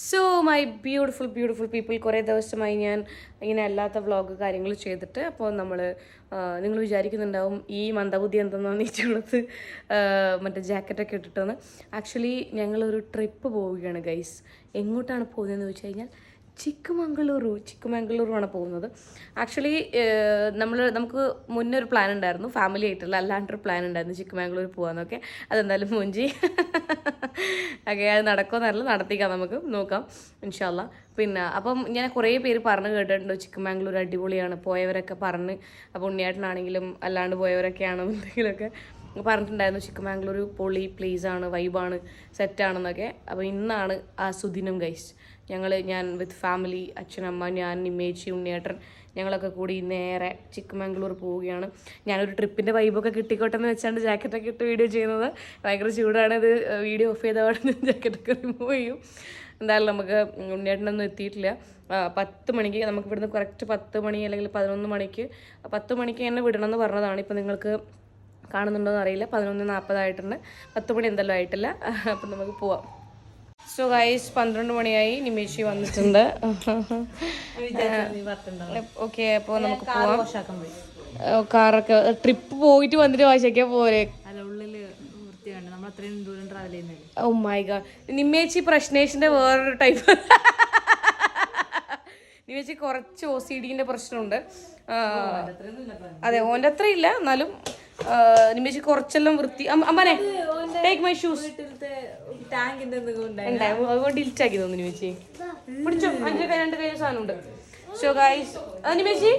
So my beautiful people, കുറേ ദിവസമായി ഞാൻ ഇങ്ങനെ അല്ലാത്ത വ്ളോഗ് കാര്യങ്ങൾ ചെയ്തിട്ട്. അപ്പോൾ നിങ്ങൾ വിചാരിക്കുന്നുണ്ടാവും ഈ മന്ദബുദ്ധി എന്തെന്നാണ് നീച്ചുള്ളത് മറ്റേ ജാക്കറ്റൊക്കെ ഇട്ടിട്ടെന്ന്. ആക്ച്വലി ഞങ്ങളൊരു ട്രിപ്പ് പോവുകയാണ് ഗൈസ്. എങ്ങോട്ടാണ് പോകുന്നതെന്ന് വെച്ച് കഴിഞ്ഞാൽ ചിക്കമംഗളൂരുവാണ് പോകുന്നത്. ആക്ച്വലി നമുക്ക് മുന്നേ ഒരു പ്ലാൻ ഉണ്ടായിരുന്നു, ഫാമിലി ആയിട്ടുള്ള അല്ലാണ്ടൊരു പ്ലാൻ ഉണ്ടായിരുന്നു ചിക്കമംഗളൂർ പോകാമെന്നൊക്കെ. അതെന്തായാലും മൂഞ്ചി ഓക്കെ, അത് നടക്കുമെന്നല്ല, നടത്തിക്കാം, നമുക്ക് നോക്കാം ഇൻഷാ അല്ലാ. പിന്നെ അപ്പം ഞാൻ കുറേ പേര് പറഞ്ഞു കേട്ടിട്ടുണ്ട് ചിക്കമംഗളൂർ അടിപൊളിയാണ്, പോയവരൊക്കെ പറഞ്ഞ്. അപ്പോൾ ഉണ്ണിയേട്ടനാണെങ്കിലും അല്ലാണ്ട് പോയവരൊക്കെയാണ് എന്തെങ്കിലുമൊക്കെ പറഞ്ഞിട്ടുണ്ടായിരുന്നു ചിക്കമംഗളൂർ പൊളി പ്ലേസാണ്, വൈബാണ്, സെറ്റാണെന്നൊക്കെ. അപ്പോൾ ഇന്നാണ് ആ സുദിനം ഗൈസ്. ഞാൻ വിത്ത് ഫാമിലി, അച്ഛനമ്മ, ഞാൻ, നിമ്മേച്ചി, ഉണ്ണിയേട്ടൻ, ഞങ്ങളൊക്കെ കൂടി നേരെ ചിക്കമംഗളൂർ പോവുകയാണ്. ഞാനൊരു ട്രിപ്പിൻ്റെ വൈബൊക്കെ കിട്ടിക്കോട്ടെ എന്ന് വെച്ചാണ്ട് ജാക്കറ്റൊക്കെ ഇട്ട് വീഡിയോ ചെയ്യുന്നത്. ഭയങ്കര ചൂടാണ്. ഇത് വീഡിയോ ഓഫ് ചെയ്ത പാടെ ജാക്കറ്റൊക്കെ റിമൂവ് ചെയ്യും. എന്തായാലും നമുക്ക് ഉണ്ണിയേട്ടനൊന്നും എത്തിയിട്ടില്ല. 10 മണിക്ക് നമുക്ക് ഇവിടുന്ന് കറക്റ്റ് 10 മണി അല്ലെങ്കിൽ 11 മണിക്ക് 10 മണിക്ക് തന്നെ വിടണമെന്ന് പറഞ്ഞതാണ്. ഇപ്പം നിങ്ങൾക്ക് കാണുന്നുണ്ടോയെന്ന് അറിയില്ല, 11:40 ആയിട്ടുണ്ട്. 10 മണി എന്തെല്ലാം ആയിട്ടില്ല. അപ്പം നമുക്ക് പോവാം. സോ ഗൈസ് 12 മണിയായി, നിമേഷി വന്നിട്ടുണ്ട്. ഓക്കെ, അപ്പോൾ നമുക്ക് പോവാം. കാറൊക്കെ ട്രിപ്പ് പോയിട്ട് വന്നിട്ട് വായിച്ചൊക്കെ പോരെ. ഓ മൈ ഗോഡ്, നിമ്മേച്ചി പ്രശ്നേഷിന്റെ വേറൊരു ടൈപ്പ്. നിമ്മേച്ചി കുറച്ച് OCDന്റെ പ്രശ്നമുണ്ട്. അതെ, ഓൻ്റെ അത്ര ഇല്ല, എന്നാലും നിമ്മേച്ചി കുറച്ചെല്ലാം വൃത്തി. അമ്മനെ ടേക്ക് മൈ ഷൂസ് അതുകൊണ്ട് ഡിൽറ്റാക്കി തോന്നുന്നു. നിമ്മേച്ചി പിടിച്ചോ, 2 കൈ സാധനം ഉണ്ട്. സോ ഗൈസ് നിമ്മേച്ചി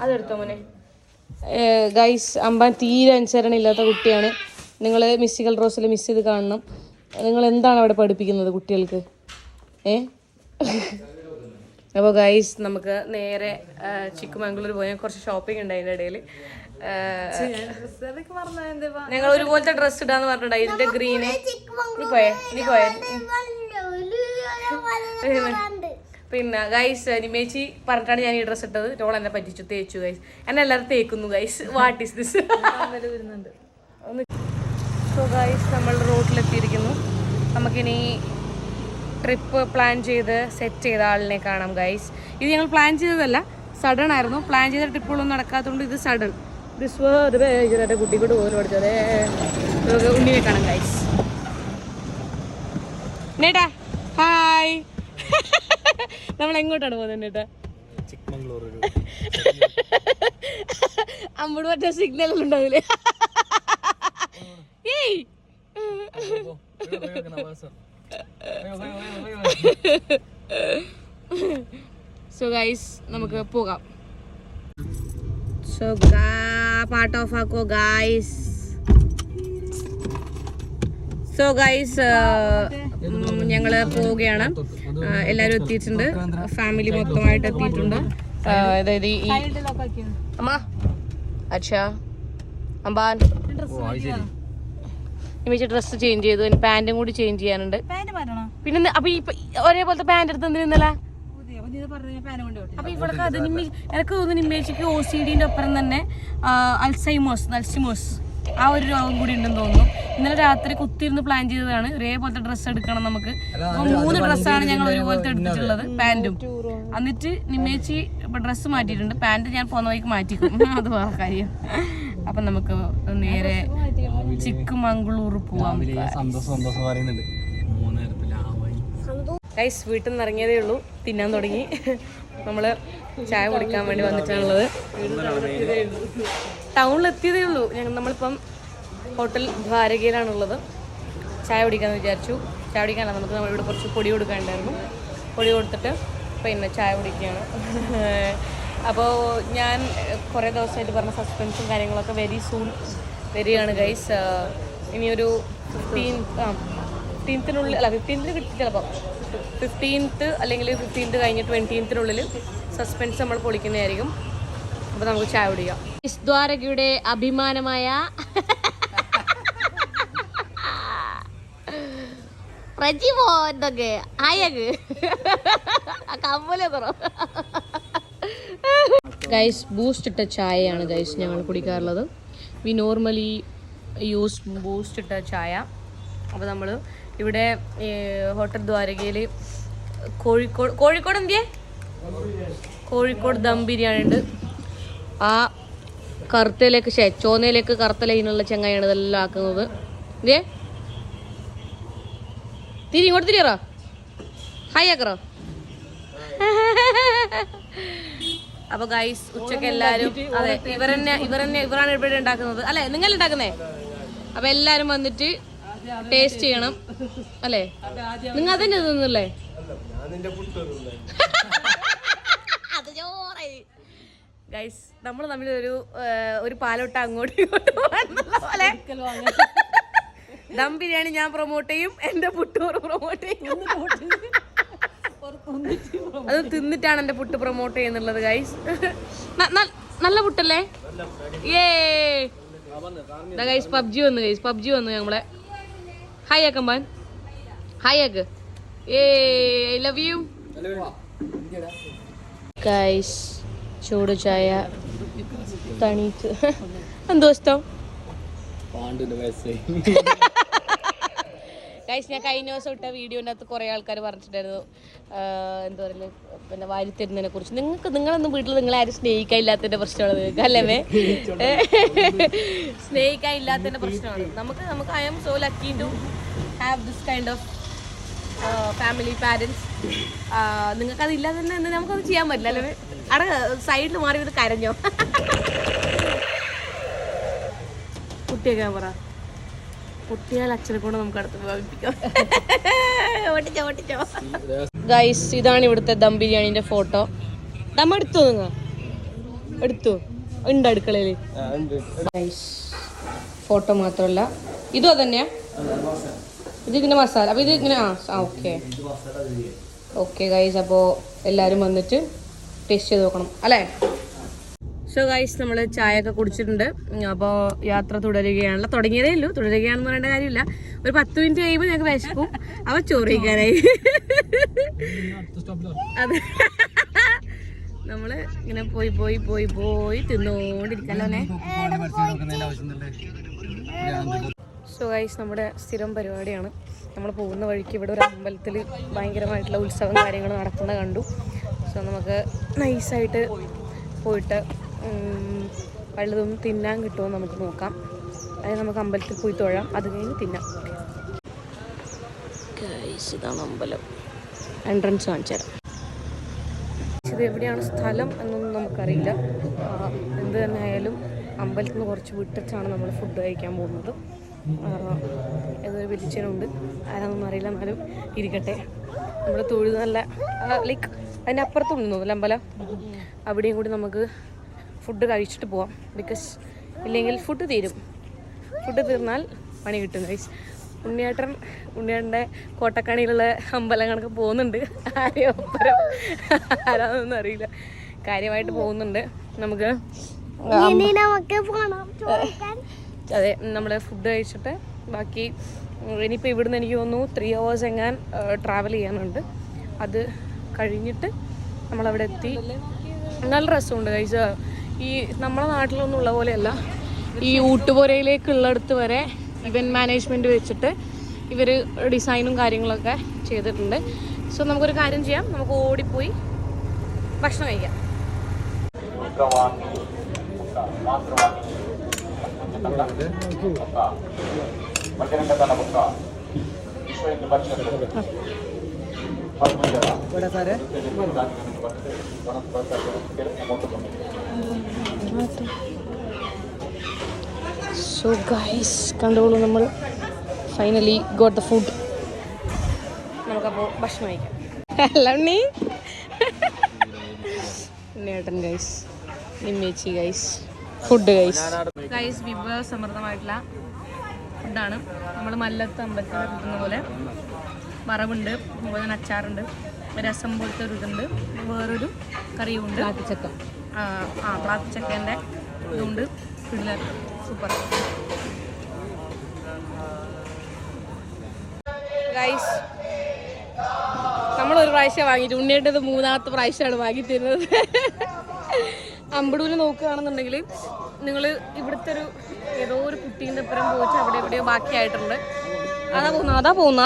അതെടുത്തോ മോനെ. ഗൈസ് അമ്പാൻ തീരെ അനുസരണ ഇല്ലാത്ത കുട്ടിയാണ്. നിങ്ങൾ മിസ്സിക്കൽ റോസിൽ മിസ് ചെയ്ത് കാണണം. നിങ്ങൾ എന്താണ് അവിടെ പഠിപ്പിക്കുന്നത് കുട്ടികൾക്ക്? അപ്പോൾ ഗൈസ് നമുക്ക് നേരെ ചിക്കമംഗളൂർ പോയാൽ കുറച്ച് ഷോപ്പിംഗ് ഉണ്ട്. അതിൻ്റെ ഇടയിൽ ഞങ്ങൾ ഒരുപോലത്തെ ഡ്രസ്സ് ഇടാന്ന് പറഞ്ഞിട്ടുണ്ടായി. ഇതിന്റെ ഗ്രീന്. നീ പോയേ പിന്നെ ഗൈസ് നിമേച്ചി പറഞ്ഞിട്ടാണ് ഞാൻ ഈ ഡ്രസ്സ് ഇട്ടത്. ടോൾ എന്നെ പറ്റിച്ചു, തേച്ചു ഗൈസ്. എന്നെ എല്ലാവരും തേക്കുന്നു guys. What is this? So guys നമ്മൾ റോഡിലെത്തിയിരിക്കുന്നു. നമുക്കിനി ട്രിപ്പ് പ്ലാൻ ചെയ്ത് സെറ്റ് ചെയ്ത ആളിനെ കാണാം ഗൈസ്. ഇത് ഞങ്ങൾ പ്ലാൻ ചെയ്തതല്ല, സഡൻ ആയിരുന്നു. പ്ലാൻ ചെയ്ത ട്രിപ്പുകളൊന്നും നടക്കാത്തതുകൊണ്ട് ഇത് സഡൻ. കുട്ടിക്കൂട്ട് പോലും പഠിച്ചതേ. ഉണ്ണിനെ കാണാം ഗൈസ്. നേട്ടാ ഹായ്. നമ്മൾ എങ്ങോട്ടാണ് പോകുന്നത് നേട്ടാ? അമ്മോട് മറ്റേ സിഗ്നൽ ഉണ്ടാവില്ലേ? സോ ഗൈസ് നമുക്ക് പോകാം. സോ പാർട്ട് ഓഫ് ആക്കോ ഗൈസ്. സോ ഗൈസ് ഞങ്ങള് പോവുകയാണ്. എല്ലാരും എത്തിയിട്ടുണ്ട്, ഫാമിലി മൊത്തമായിട്ട് എത്തിയിട്ടുണ്ട്. അതായത് ഈ അമ്മ അച്ഛാ അമ്പാൻ നിമിഷം ഡ്രസ്സ് ചേഞ്ച് ചെയ്തു. ഇനി പാന്റും കൂടി ചേഞ്ച് ചെയ്യാനുണ്ട്. പിന്നെ അപ്പൊ ഈ ഒരേപോലത്തെ പാന്റ് എടുത്ത് എന്തിനല്ല. അപ്പൊ ഇവൾക്ക് അത് എനിക്ക് തോന്നുന്നു നിമ്മേച്ചിക്ക് OCDന്റെ ഒപ്പം തന്നെ അൽസൈമോസ് ആ ഒരു രോഗം കൂടി ഉണ്ടെന്ന് തോന്നുന്നു. ഇന്നലെ രാത്രി കുത്തിയിരുന്ന് പ്ലാൻ ചെയ്തതാണ് ഒരേപോലത്തെ ഡ്രസ്സ് എടുക്കണം നമുക്ക്. അപ്പൊ 3 ഡ്രസ്സാണ് ഞങ്ങൾ ഒരുപോലത്തെ എടുത്തിട്ടുള്ളത്, പാന്റും. എന്നിട്ട് നിമ്മേച്ചി ഇപ്പൊ ഡ്രസ്സ് മാറ്റിയിട്ടുണ്ട്. പാന്റ് ഞാൻ പോന്ന വഴിക്ക് മാറ്റിക്കും, അത് വേറെ കാര്യം. അപ്പൊ നമുക്ക് നേരെ ചിക്കമംഗളൂർ പോവാം. ഗൈസ് വീട്ടിൽ നിന്ന് ഇറങ്ങിയതേ ഉള്ളൂ, തിന്നാൻ തുടങ്ങി. നമ്മള് ചായ കുടിക്കാൻ വേണ്ടി വന്നിട്ടാണുള്ളത്. ടൗണിലെത്തിയതേ ഉള്ളൂ. നമ്മളിപ്പം ഹോട്ടൽ ദ്വാരകയിലാണുള്ളത്. ചായ കുടിക്കാമെന്ന് വിചാരിച്ചു. ചായ കുടിക്കാനല്ല, നമുക്ക് നമ്മളിവിടെ കുറച്ച് പൊടി കൊടുക്കാനുണ്ടായിരുന്നു. പൊടി കൊടുത്തിട്ട് പിന്നെ ചായ കുടിക്കുകയാണ്. അപ്പോൾ ഞാൻ കുറേ ദിവസമായിട്ട് പറഞ്ഞ സസ്പെൻസും കാര്യങ്ങളൊക്കെ വെരി സൂൺ വരികയാണ് ഗൈസ്. ഇനിയൊരു 15th അല്ല 15th കിട്ടി, ചിലപ്പോൾ 15th അല്ലെങ്കിൽ 15th കഴിഞ്ഞ് 20th സസ്പെൻസ് നമ്മൾ പൊളിക്കുന്നതായിരിക്കും. അപ്പോൾ നമുക്ക് ചായ കുടിക്കാം. ദ്വാരകയുടെ അഭിമാനമായ പ്രജിമോ എന്തൊക്കെ ആയക് കമ്മലെ കുറവ്. ഗൈസ് ബൂസ്റ്റ് ഇട്ട ചായയാണ് ഗൈസ് ഞങ്ങൾ കുടിക്കാറുള്ളത്. വി നോർമലി ബൂസ്റ്റ് ഇട്ട ചായ. അപ്പോൾ നമ്മൾ ഇവിടെ ഹോട്ടൽ ദ്വാരകയിൽ കോഴിക്കോട് എന്തിയേ കോഴിക്കോട് ദം ബിരിയാണി ഉണ്ട്. ആ കറുത്തയിലേക്ക് ചോന്നയിലേക്ക് കറുത്ത ലൈനുള്ള ചെങ്ങായാണ് ഇതെല്ലാം ആക്കുന്നത്. ഇതേ ഇങ്ങോട്ട് തിരിയറോ, ഹായ് ആക്കറോ. അപ്പൊ ഗൈസ് ഉച്ചക്ക് എല്ലാരും അതെ ഇവരാണ് ഇവിടെ ഉണ്ടാക്കുന്നത് അല്ലെ, നിങ്ങൾ ഉണ്ടാക്കുന്നേ. അപ്പൊ എല്ലാരും വന്നിട്ട് ടേസ്റ്റ് ചെയ്യണം അല്ലേ. നിങ്ങൾ അതന്നെ തിന്നല്ലേ? ഗൈസ് നമ്മൾ തമ്മിൽ ഒരു പാലോട്ട അങ്ങോട്ടും ഇങ്ങോട്ടും പോലെ ദം ബിരിയാണി ഞാൻ പ്രൊമോട്ട് ചെയ്യും, എന്റെ പുട്ടൂർ പ്രൊമോട്ട് ചെയ്യും. അത് തിന്നിട്ടാണ് എന്റെ പുട്ട് പ്രൊമോട്ട് ചെയ്യുന്നുള്ളത് ഗൈസ്. നല്ല പുട്ടല്ലേ? ഗൈസ് പബ്ജി വന്നു ഞങ്ങളെ. ഹായ് ആക്കമ്പാൻ, ഹായ് ആക്ക്. I love you guys. ചൂട് ചായ തണീറ്റ് എന്തോ ഇഷ്ടം ഗൈസ്. ഞാൻ കഴിഞ്ഞ ദിവസം ഇട്ട വീഡിയോൻ്റെ അകത്ത് കുറേ ആൾക്കാർ പറഞ്ഞിട്ടുണ്ടായിരുന്നു എന്താ പറയുക പിന്നെ വാരി തരുന്നതിനെ കുറിച്ച്. നിങ്ങളൊന്നും വീട്ടിൽ നിങ്ങളാരും സ്നേഹിക്കാനില്ലാത്തതിൻ്റെ പ്രശ്നമാണ് നിങ്ങൾക്ക് അല്ലേ? സ്നേഹിക്കാനില്ലാത്തതിൻ്റെ പ്രശ്നമാണ് നമുക്ക്. I am so lucky to have this kind of family parents. നിങ്ങൾക്കത് ഇല്ലാതെ തന്നെ നമുക്കത് ചെയ്യാൻ പറ്റില്ല അല്ലേ? അവിടെ സൈഡിൽ മാറി ഇത് കരഞ്ഞോ? കുട്ടിയൊക്കെ പറ പൊട്ടിയാൽ അച്ഛനെ കൊണ്ട് നമുക്ക് അടുത്ത് ഭാവിപ്പിക്കാം. ഓട്ടിച്ചോ. ഗൈസ് ഇതാണ് ഇവിടുത്തെ ദം ബിരിയാണിന്റെ ഫോട്ടോ. ദം എടുത്തു, നിങ്ങൾ എടുത്തു ഉണ്ട് അടുക്കളയിൽ. ഗൈസ് ഫോട്ടോ മാത്രമല്ല ഇതും അതന്നെയാ, ഇതിന്റെ മസാല. അപ്പൊ ഇത് ഇങ്ങനെ ഓക്കെ ഗൈസ്. അപ്പോൾ എല്ലാവരും വന്നിട്ട് ടേസ്റ്റ് ചെയ്ത് നോക്കണം അല്ലേ? സോ ഗൈസ് നമ്മൾ ചായയൊക്കെ കുടിച്ചിട്ടുണ്ട്. അപ്പോൾ യാത്ര തുടരുകയാണല്ലോ. തുടങ്ങിയതേ ഉള്ളൂ, തുടരുകയാണെന്ന് പറയേണ്ട കാര്യമില്ല. ഒരു 10 മിനിറ്റ് കഴിയുമ്പോൾ ഞങ്ങൾക്ക് വിശക്കും. അവ ചോറ് കഴിക്കാനായി. അത് നമ്മള് ഇങ്ങനെ പോയി തിന്നോണ്ടിരിക്കല്ലോ. സോ ഗൈസ് നമ്മുടെ സ്ഥിരം പരിപാടിയാണ്. നമ്മൾ പോകുന്ന വഴിക്ക് ഇവിടെ ഒരു അമ്പലത്തിൽ ഭയങ്കരമായിട്ടുള്ള ഉത്സവം കാര്യങ്ങൾ നടക്കുന്ന കണ്ടു. സോ നമുക്ക് നൈസായിട്ട് പോയിട്ട് വല്ലതും തിന്നാൻ കിട്ടുമോ നമുക്ക് നോക്കാം. അതായത് നമുക്ക് അമ്പലത്തിൽ പോയി തൊഴാം, അത് കഴിഞ്ഞ് തിന്നാം. ഇതാണ് അമ്പലം, എൻട്രൻസ് കാണിച്ചു തരാം. ഇത് എവിടെയാണ് സ്ഥലം എന്നൊന്നും നമുക്കറിയില്ല. എന്ത് തന്നെ ആയാലും അമ്പലത്തിൽ നിന്ന് കുറച്ച് വിട്ടിട്ടാണ് നമ്മൾ ഫുഡ് കഴിക്കാൻ പോകുന്നത്. ഏതൊരു വലിച്ചനുണ്ട്, ആരാന്നൊന്നും അറിയില്ല, എന്നാലും ഇരിക്കട്ടെ. നമ്മൾ തൊഴുത് നല്ല ലൈക്ക് അതിൻ്റെ അപ്പുറത്തും തോന്നുന്നില്ല അമ്പലം. അവിടെയും കൂടി നമുക്ക് ഫുഡ് കഴിച്ചിട്ട് പോവാം. ബിക്കോസ് ഇല്ലെങ്കിൽ ഫുഡ് തീർന്നാൽ പണി കിട്ടും ഗൈസ്. ഉണ്ണിയേട്ടൻ്റെ കോട്ടക്കണിയിലുള്ള അമ്പലങ്ങളൊക്കെ പോകുന്നുണ്ട്. ആരാന്നൊന്നും അറിയില്ല, കാര്യമായിട്ട് പോകുന്നുണ്ട്. നമുക്ക് അതെ നമ്മൾ ഫുഡ് കഴിച്ചിട്ട് ബാക്കി ഇനിയിപ്പോൾ ഇവിടുന്ന് എനിക്ക് തോന്നുന്നു 3 hours എങ്ങാൻ ട്രാവൽ ചെയ്യാനുണ്ട്. അത് കഴിഞ്ഞിട്ട് നമ്മളവിടെ എത്തി. നല്ല രസമുണ്ട് കഴിച്ച. ഈ നമ്മളെ നാട്ടിലൊന്നും ഉള്ള പോലെയല്ല. ഈ ഊട്ടുപുരയിലേക്കുള്ളടത്ത് വരെ ഇവൻറ്റ് മാനേജ്മെൻറ്റ് വെച്ചിട്ട് ഇവർ ഡിസൈനും കാര്യങ്ങളൊക്കെ ചെയ്തിട്ടുണ്ട്. സോ നമുക്കൊരു കാര്യം ചെയ്യാം, നമുക്ക് ഓടിപ്പോയി ഭക്ഷണം കഴിക്കാം. സോ ഗൈസ് കണ്ടോളൂ, നമ്മൾ ഫൈനലി ഗോട്ട് ദ ഫുഡ്. നമുക്കപ്പോൾ ഭക്ഷണം കഴിക്കാം. അല്ല ഉണ്ണി, ഉണ്ണിയേട്ടൻ ഗൈസ്, നിമ്മേച്ചി ഗൈസ്, ഫുഡ് ഗൈസ് വിഭവസമൃദ്ധമായിട്ടുള്ള ഫുഡാണ്. നമ്മൾ മല്ലത്ത് അമ്പലത്തിൽ കിട്ടുന്ന പോലെ വറവുണ്ട്, അതുപോലെ തന്നെ അച്ചാറുണ്ട്, രസം പോലത്തെ ഒരു ഇതുണ്ട്, വേറൊരു കറിയുണ്ട്, പ്ലാത്തിച്ചക്ക. പ്ലാത്തിച്ചക്കേൻ്റെ ഇതുണ്ട്. കിടിലൻ, സൂപ്പർ ഗൈസ്. നമ്മളൊരു പ്രാവശ്യം വാങ്ങിയിട്ട് ഉണ്ണിയേട്ടത് 3ാമത്തെ പ്രാവശ്യമാണ് വാങ്ങി തരുന്നത്. അമ്പടൂര് നോക്കുകയാണെന്നുണ്ടെങ്കിൽ നിങ്ങൾ ഇവിടുത്തെ ഏതോ ഒരു കുട്ടീൻ്റെ അപ്പുറം പോയിട്ട് അവിടെ എവിടെയോ ബാക്കിയായിട്ടുണ്ട്. അതാ പോകുന്ന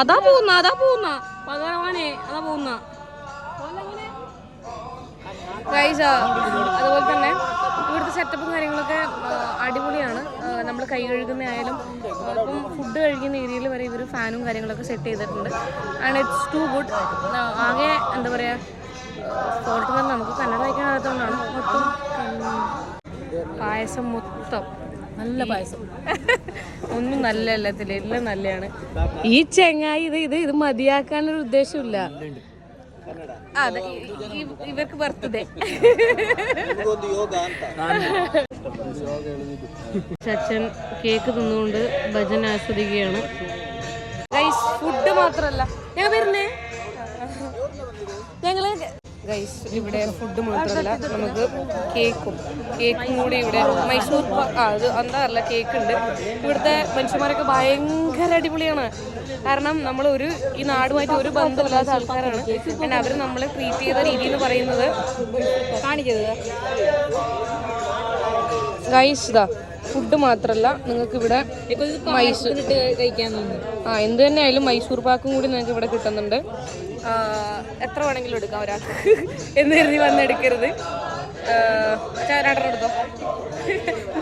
ഭഗവാനെ അതാ പോകുന്ന ഗൈസ്. അതുപോലെ തന്നെ ഇവിടുത്തെ സെറ്റപ്പും കാര്യങ്ങളൊക്കെ അടിപൊളിയാണ്. നമ്മൾ കൈ കഴുകുന്ന ആയാലും ഇപ്പം ഫുഡ് കഴിക്കുന്ന ഏരിയയിൽ വരെ ഇവർ ഫാനും കാര്യങ്ങളൊക്കെ സെറ്റ് ചെയ്തിട്ടുണ്ട്. And it's too good. ആകെ എന്താ പറയുക, ഫോൾട്ട് തന്നെ നമുക്ക് കന്നഡ വയ്ക്കാനാകത്തോണ്ടാണ്. മൊത്തം പായസം മൊത്തം നല്ല പായസം. ഒന്നും നല്ല എല്ലാത്തില്ല, എല്ലാം നല്ലതാണ്. ഈ ചെങ്ങായി ഇത് മതിയാക്കാനൊരു ഉദ്ദേശമില്ല. അതെ, ഇവർക്ക് ബർത്ത്ഡേ. ചച്ചൻ കേക്ക് തിന്നുകൊണ്ട് ഭജന ആസ്വദിക്കുകയാണ്. ഗൈസ് ഫുഡ് മാത്രല്ല ഞങ്ങള് ഗൈസ് ഇവിടെ ഫുഡ് മാത്രമല്ല, നമുക്ക് കേക്കും കൂടി ഇവിടെ മൈസൂർ അത് എന്താ അറിയില്ല, കേക്ക് ഉണ്ട്. ഇവിടുത്തെ മനുഷ്യന്മാരൊക്കെ ഭയങ്കര അടിപൊളിയാണ്. കാരണം നമ്മൾ ഈ നാടുമായിട്ട് ഒരു ബന്ധമില്ലാത്ത ആൾക്കാരാണ്. പിന്നെ അവർ നമ്മളെ ട്രീറ്റ് ചെയ്ത രീതി എന്ന് പറയുന്നത് കാണിക്കുന്നത് ഗൈസ്. ഇതാ ഫുഡ് മാത്രമല്ല, നിങ്ങൾക്ക് ഇവിടെ മൈസൂർ കഴിക്കാൻ എന്ത് തന്നെ ആയാലും മൈസൂർ പാക്കും കൂടി നിങ്ങൾക്ക് ഇവിടെ കിട്ടുന്നുണ്ട്. എത്ര വേണമെങ്കിലും എടുക്കാം ഒരാൾക്ക് എന്ന് കരുതി വന്നെടുക്കരുത്. രണ്ടെണ്ണം എടുത്തോ.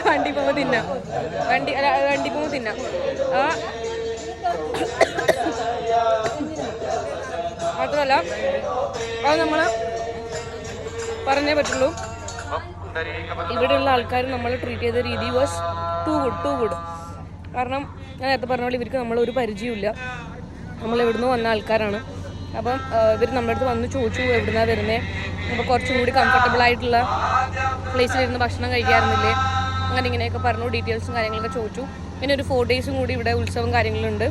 വണ്ടി പോകുമ്പോൾ തിന്നാം, വണ്ടി പോകുമ്പോൾ തിന്നാം. മാത്രമല്ല അത് നമ്മൾ പറഞ്ഞേ പറ്റുള്ളൂ, ഇവിടെയുള്ള ആൾക്കാർ നമ്മൾ ട്രീറ്റ് ചെയ്ത രീതി വാസ് ടു ഗുഡ്. കാരണം ഞാൻ നേരത്തെ പറഞ്ഞ പോലെ ഇവർക്ക് നമ്മളൊരു പരിചയമില്ല, നമ്മൾ എവിടുന്ന് വന്ന ആൾക്കാരാണ്. അപ്പം ഇവർ നമ്മുടെ അടുത്ത് വന്ന് ചോദിച്ചു എവിടുന്നാണ് വരുന്നത്, അപ്പോൾ കുറച്ചും കൂടി കംഫർട്ടബിൾ ആയിട്ടുള്ള പ്ലേസിലിരുന്ന് ഭക്ഷണം കഴിക്കാറുന്നില്ലേ, അങ്ങനെ ഇങ്ങനെയൊക്കെ പറഞ്ഞു. ഡീറ്റെയിൽസും കാര്യങ്ങളൊക്കെ ചോദിച്ചു. പിന്നെ ഒരു 4 days കൂടി ഇവിടെ ഉത്സവം കാര്യങ്ങളുണ്ട്.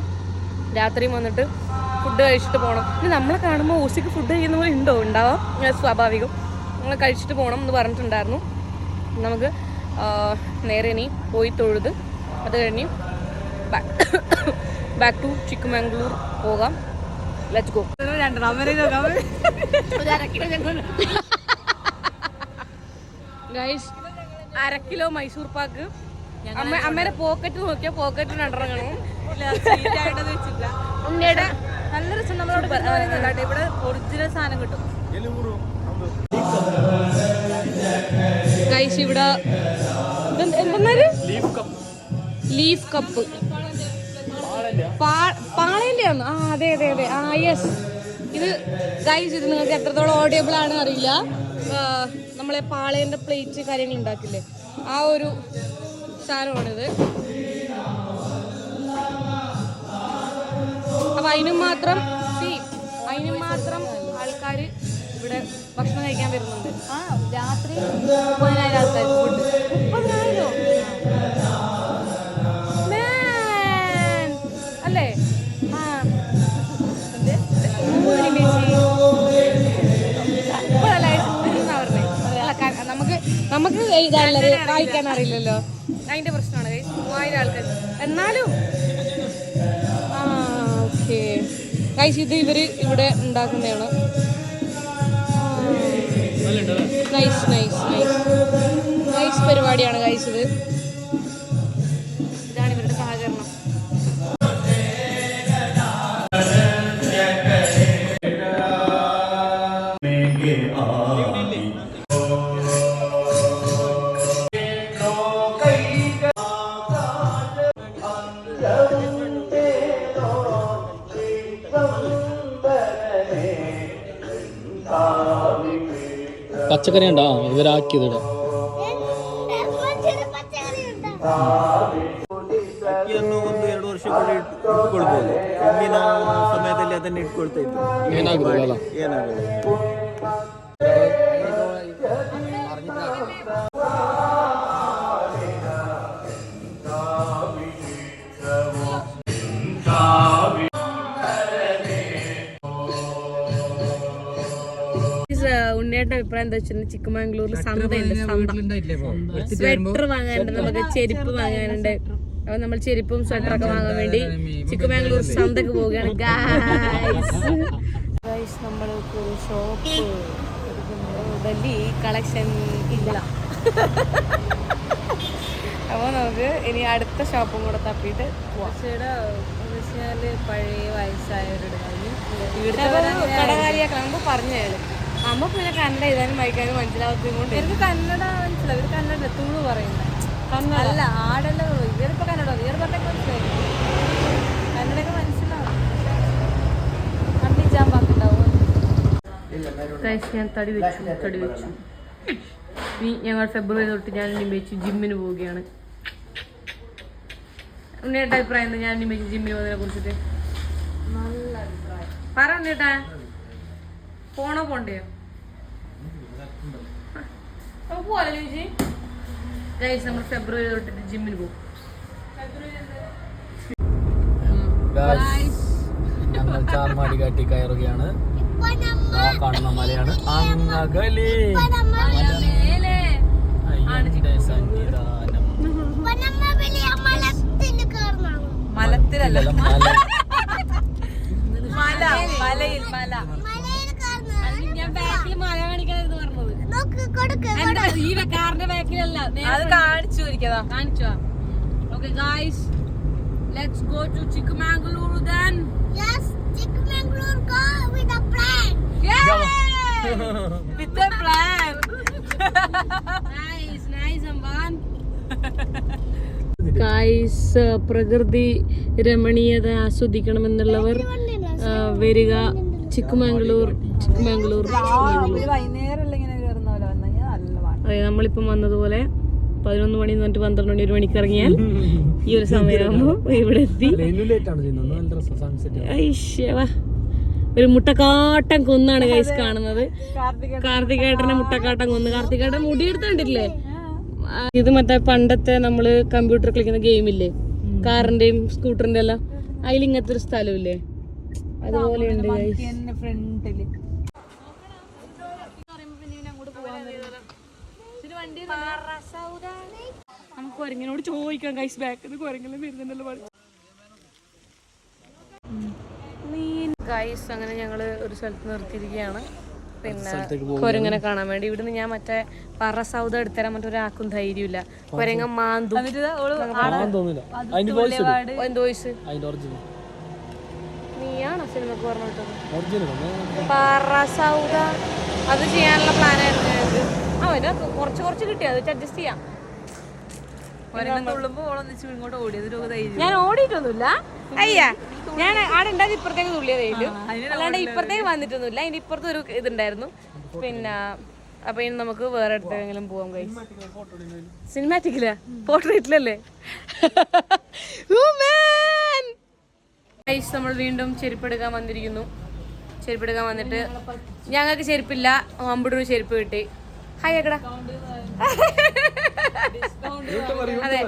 രാത്രിയും വന്നിട്ട് ഫുഡ് കഴിച്ചിട്ട് പോകണം. ഇനി നമ്മളെ കാണുമ്പോൾ ഓസിക്ക് ഫുഡ് കഴിക്കുന്ന പോലെ ഉണ്ടാവാം, സ്വാഭാവികം. നമ്മൾ കഴിച്ചിട്ട് പോകണം എന്ന് പറഞ്ഞിട്ടുണ്ടായിരുന്നു. നമുക്ക് നേരെ ഇനി പോയി തൊഴുത് അത് കഴിഞ്ഞ് ബാക്ക് ടു ചിക്കമംഗ്ലൂർ പോകാം. Let's go. Guys 1/2 kilo Mysore pak. അമ്മേടെ പോക്കറ്റ് നോക്കിയാൽ പോക്കറ്റിന് അണ്ടറങ്ങണം. നല്ല രസം. നമ്മളോട് ഇവിടെ ഒറിജിനൽ സാധനം കിട്ടും ഗൈസ്. ഇവിടെ ലീഫ് കപ്പ് പാളയിലാണ്. അതെ യെസ്. ഇത് ഗൈസ്, ഇത് നിങ്ങൾക്ക് എത്രത്തോളം ഓഡിയബിൾ ആണ് അറിയില്ല. നമ്മളെ പാളയൻ്റെ പ്ലേറ്റ് കാര്യങ്ങൾ ഉണ്ടാക്കില്ലേ, ആ ഒരു സാധനമാണിത്. അപ്പം അതിനും മാത്രം ആൾക്കാർ ഇവിടെ ഭക്ഷണം കഴിക്കാൻ വരുന്നുണ്ട്. രാത്രി 30,000 ആൾക്കാർ. 30,000 അല്ലേ? നമുക്ക് എഴുതാനുള്ളത് വായിക്കാൻ അറിയില്ലല്ലോ, അതിന്റെ പ്രശ്നമാണ്. 3000 ആൾക്കാർ എന്നാലും ഓക്കെ ഗൈസ്. ഇത് ഇവിടെ ഉണ്ടാക്കുന്നതാണ്. നൈസ് പരിപാടിയാണ് ഗൈസ്. ഇതാണ് ഇവരുടെ സഹകരണം. പച്ചക്കറി ഉണ്ടോ ഇവരാക്കിയത്? 1-2 ವರ್ಷ ಇಟ್ಕೊಳ್ಬೋದು. ಹಿಂದಿನ ಸಮಯದಲ್ಲಿ ಅದನ್ನು ಇಟ್ಕೊಳ್ತಾ ಇದ್ರು. ಏನಾಗುದಿಲ್ಲ. ഉണ്ണിയുടെ അഭിപ്രായം എന്താ വെച്ചാൽ ചിക്കമംഗ്ലൂരിൽ സന്തയുണ്ട്. സ്വെറ്റർ വാങ്ങാനുണ്ട്, നമുക്ക് ചെരുപ്പ് വാങ്ങാനുണ്ട്. അപ്പൊ നമ്മൾ ചെരുപ്പും സ്വെറ്ററൊക്കെ വാങ്ങാൻ വേണ്ടി ചിക്കമംഗ്ലൂർ സന്തക്ക് പോവുകയാണ് ഗൈസ്. നമ്മൾക്ക് ഒരു ഷോപ്പ് വലിയ കളക്ഷൻ ഇല്ല. അപ്പോൾ നമുക്ക് ഇനി അടുത്ത ഷോപ്പും കൂടെ തപ്പിയിട്ട് പോവാം. പഴയ വയസ്സായവരുടെ കടകാരിയാക്കണം നമുക്ക് പറഞ്ഞാല് നമുക്ക് പിന്നെ കന്നഡ എഴുതാനും വായിക്കാനും മനസ്സിലാവത്തും കൊണ്ട് എനിക്ക് കന്നഡ മനസ്സിലാവും. ഇവർ കന്നഡ തുളു പറയുന്നത് അല്ല ആടല്ല. ഇവരിപ്പോ കന്നഡ ഇവർ പറഞ്ഞൊക്കെ മനസ്സിലായി. കന്നഡയൊക്കെ മനസ്സിലാവും. കണ്ണിച്ചാൻ പറഞ്ഞിട്ടുണ്ടാവും. ഞാൻ തടി വെച്ചു. ഇനി ഞങ്ങൾ ഫെബ്രുവരി തൊട്ട് ഞാൻ വെച്ച് ജിമ്മിന് പോവുകയാണ്. ഉണ്ണിയേട്ട അഭിപ്രായം എന്താ ഞാൻ വെച്ച് ജിമ്മിന് പോകുന്നതിനെ കുറിച്ചിട്ട്? നല്ല അഭിപ്രായം. പറ ഉണ്ണിയേട്ടാ, പോണോ പോണ്ടയോ? പോലെ ചേച്ചി ഗൈസ് നമ്മൾ ഫെബ്രുവരി തൊട്ടിട്ട് ജിമ്മിന് പോകും. ഞങ്ങൾ ചാർമാടി കാട്ടി കയറുകയാണ്. കാണുന്ന മലയാണ് അങ്ങകലേ സംവിധാനം. മലത്തിലല്ല, മല, മലയിൽ മല. ഞാൻ ബാക്കിൽ മല കാണിക്കാനായിരുന്നു പറഞ്ഞത്. ഈ കാറിന്റെ ബാക്കിലല്ല, അത് കാണിച്ചു ഇരിക്കതാ. കാണിച്ചോ? Okay guys, let's go to Chikmagaluru then. Yes, Chikmagaluru go with a plan. With a plan. Nice Amban. Guys, പ്രകൃതി രമണീയത ആസ്വദിക്കണമെന്നുള്ളവർ വരിക. ചിക്ക്മംഗ്ലൂർ വൈകുന്നേരം ഇങ്ങനെ കയറുന്ന പോലെ വന്നു കഴിഞ്ഞാൽ നല്ല പാട്ട്. അതെ, നമ്മളിപ്പം വന്നതുപോലെ 11 മണി എന്നിട്ട് 12 മണി 1 മണിക്ക് ഇറങ്ങിയാൽ ഈ ഒരു സമയമാകുമ്പോ ഇവിടെ എത്തി. ഒരു മുട്ടക്കാട്ടം കൊന്നാണ് ഗൈസ് കാണുന്നത്. കാർത്തികേട്ടനെ മുട്ടക്കാട്ടം കൊന്ന്. കാർത്തികേട്ടൻ മുടിയെടുത്തിട്ടില്ലേ? ഇത് മറ്റേ പണ്ടത്തെ നമ്മള് കമ്പ്യൂട്ടർ കളിക്കുന്ന ഗെയിമില്ലേ, കാറിന്റെയും സ്കൂട്ടറിന്റെ എല്ലാം, അതിൽ ഇങ്ങനത്തെ ഒരു സ്ഥലമില്ലേ, അതുപോലെ ഉണ്ട് ഗൈസ്. ഫ്രണ്ടില് നമുക്ക് കുരങ്ങിനോട് ചോദിക്കാം ഗൈസ്, ബാക്കിൽ കുരങ്ങെല്ലാം വരുന്നുണ്ടല്ലോ. ഗൈസ് അങ്ങനെ ഞങ്ങള് ഒരു സ്ഥലത്ത് നിർത്തിയിരിക്കുകയാണ്. പിന്നെ കുരങ്ങനെ കാണാൻ വേണ്ടി. ഇവിടുന്ന് ഞാൻ മറ്റേ പറ സൗദ എടുത്തരാൻ മറ്റൊരാൾക്കും ധൈര്യമില്ല. കുരങ്ങ മാന്തും. എന്ത് വോയിസ്? നീയാണോ സിനിമക്ക് പറഞ്ഞിട്ടത്? പറ സൗദ അത് ചെയ്യാനുള്ള പ്ലാനായിരുന്നു ഞങ്ങൾക്ക്. അവന് കുറച്ച് കിട്ടിയത് വെച്ച് അഡ്ജസ്റ്റ് ചെയ്യാം. ഇങ്ങോട്ട് ഓടിയത് ഞാൻ ഓടിയിട്ടൊന്നുമില്ല. അയ്യാ, ഞാൻ ആടെ ഉണ്ടാക്കി ഇപ്പുറത്തേക്ക് തുള്ളിയതേലും, അല്ലാണ്ട് ഇപ്പുറത്തേക്ക് വന്നിട്ടൊന്നുമില്ല. അതിന്റെ ഇപ്പുറത്ത് ഒരു ഇതുണ്ടായിരുന്നു. പിന്നെ അപ്പൊ ഇനി നമുക്ക് വേറെ അടുത്തെങ്കിലും പോവാം ഗൈസ്. സിനിമാറ്റിക്കില്ല, പോർട്രേറ്റിലല്ലേ ഗൈസ്. നമ്മൾ വീണ്ടും ചെരുപ്പെടുക്കാൻ വന്നിരിക്കുന്നു. ചെരുപ്പെടുക്കാൻ വന്നിട്ട് ഞങ്ങൾക്ക് ചെരുപ്പില്ല, അമ്പടൂർ ചെരുപ്പ് കിട്ടി. ഹായ് ആക്കടാ. അതെ,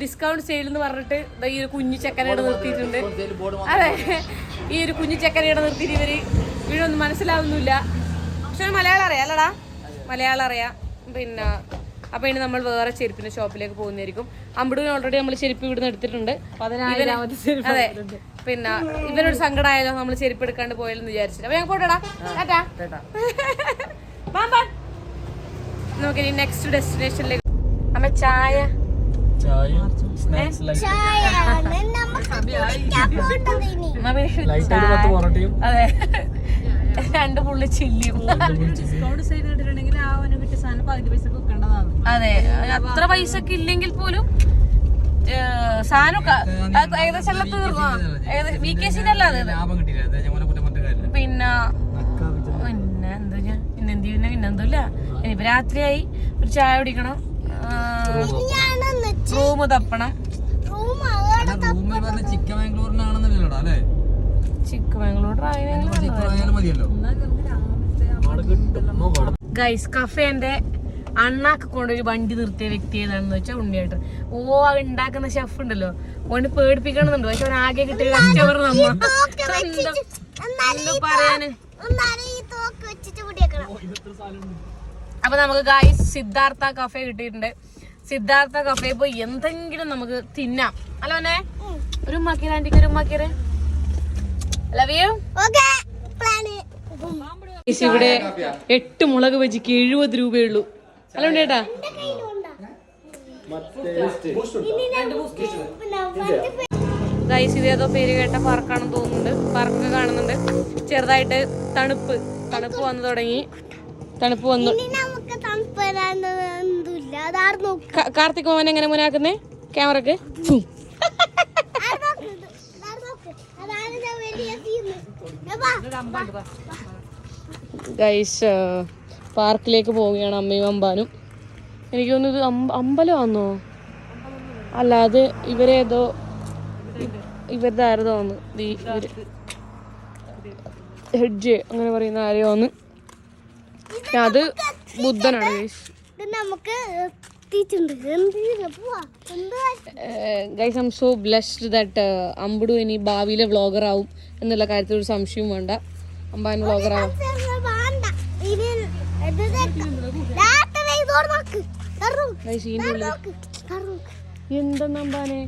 ഡിസ്കൗണ്ട് സെയിൽ എന്ന് പറഞ്ഞിട്ട് ഈ ഒരു കുഞ്ഞു ചക്കരയുടെ നിർത്തിയിട്ടുണ്ട്. അതെ, ഈ ഒരു കുഞ്ഞു ചക്കരയുടെ നിർത്തിയിട്ട് ഇവര് വീടൊന്നും മനസ്സിലാവുന്നില്ല. പക്ഷെ മലയാളം അറിയാം അല്ലടാ, മലയാളം അറിയാം. പിന്നെ അപ്പൊ ഇനി നമ്മൾ വേറെ ചെരുപ്പിന്റെ ഷോപ്പിലേക്ക് പോകുന്നതായിരിക്കും. അമ്പടൂരിന് ഓൾറെഡി നമ്മൾ ചെരുപ്പ് ഇവിടുന്ന് എടുത്തിട്ടുണ്ട്. അതെ, പിന്നെ ഇവനൊരു സങ്കടമായാലോ നമ്മൾ ചെരുപ്പ് എടുക്കാണ്ട് പോയാലെന്ന് വിചാരിച്ചിട്ട്. അപ്പൊ ഞാൻ പോട്ടെടാ, ടാറ്റാ. നമുക്കിനി നെക്സ്റ്റ് ഡെസ്റ്റിനേഷനിലേക്ക്. അമ്മ ചായ അതെ, 2 പുള്ളി ചില്ലിയും. അതെ, അത്ര പൈസ ഒക്കെ ഇല്ലെങ്കിൽ പോലും സാധനം ഏകദേശം എല്ലാം തീർന്നു. VKC അല്ലാതെ പിന്നെ പിന്നെന്തല്ല. ഇനിയിപ്പോ രാത്രിയായി, ഒരു ചായ കുടിക്കണം, റൂം തപ്പണം. ചിക്കമംഗ്ലൂർ ഗൈസ്. കഫേന്റെ അണ്ണാക്ക് കൊണ്ടൊരു വണ്ടി നിർത്തിയ വ്യക്തി ഏതാണെന്ന് വെച്ചാൽ ഉണ്ണിയേട്ടൻ. ഓ, അത് ഉണ്ടാക്കുന്ന ഷെഫ് ഉണ്ടല്ലോ, ഓന് പേടിപ്പിക്കണമെന്നുണ്ട്. പക്ഷെ അവൻ ആകെ കിട്ടിയ കസ്റ്റമർ നമ്മ പറയാന്. അപ്പൊ നമുക്ക് ഗൈസ് സിദ്ധാർത്ഥ കഫേ കിട്ടിയിട്ടുണ്ട്. സിദ്ധാർത്ഥ കഫേ പോയി എന്തെങ്കിലും നമുക്ക് തിന്നാം. അല്ലോനെ ഒരു ഉമ്മാക്കിര, ആന്റിക്ക് ഒരു ഉമ്മാക്കിര. Love you. ഇവിടെ 8 മുളക് ബജിക്ക് 70 രൂപയുള്ളൂ. അല്ല ഉണ്ടേട്ടാ, ഗൈസ് ഇതേതോ പേര് കേട്ട പാർക്കാണെന്ന് തോന്നുന്നുണ്ട്. പാർക്ക് കാണുന്നുണ്ട്. ചെറുതായിട്ട് തണുപ്പ് വന്നു തുടങ്ങി. തണുപ്പ് വന്നു. കാർത്തിക് മോഹൻ എങ്ങനെ മുനാക്കുന്നേ ക്യാമറക്ക്? ഗൈസ് പാർക്കിലേക്ക് പോവുകയാണ് അമ്മയും അമ്പാനും. എനിക്ക് തോന്നുന്നു ഇത് അമ്പലമാണോ? അല്ല, അത് ഇവരേതോ ഇവരുടെ ആരതോ വന്ന് ഹെഡ്ജ് അങ്ങനെ പറയുന്ന ആരെയോ വന്ന്. അത് ബുദ്ധനാണ് guys. Guys I am so blessed that അമ്പുടു ഇനി ഭാവിയിലെ വ്ളോഗർ ആവും എന്നുള്ള കാര്യത്തിൽ ഒരു സംശയവും വേണ്ട. അമ്പാൻ വ്ളോഗർ ആവും. എന്തെന്ന് അമ്പാനെ?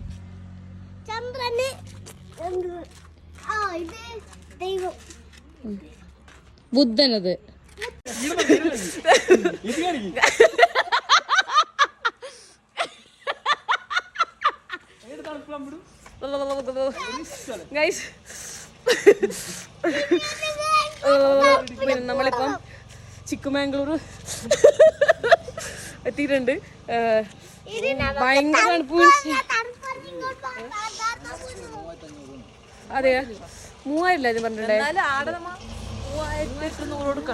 ബുദ്ധനത്. ഗൈസ് പിന്നെ നമ്മളിപ്പം ചിക്കമാംഗ്ലൂർ എത്തിയിട്ടുണ്ട്. ഭയങ്കര തണുപ്പ്. അതെയാ 3000 ഇത് പറഞ്ഞിട്ടുണ്ടേ.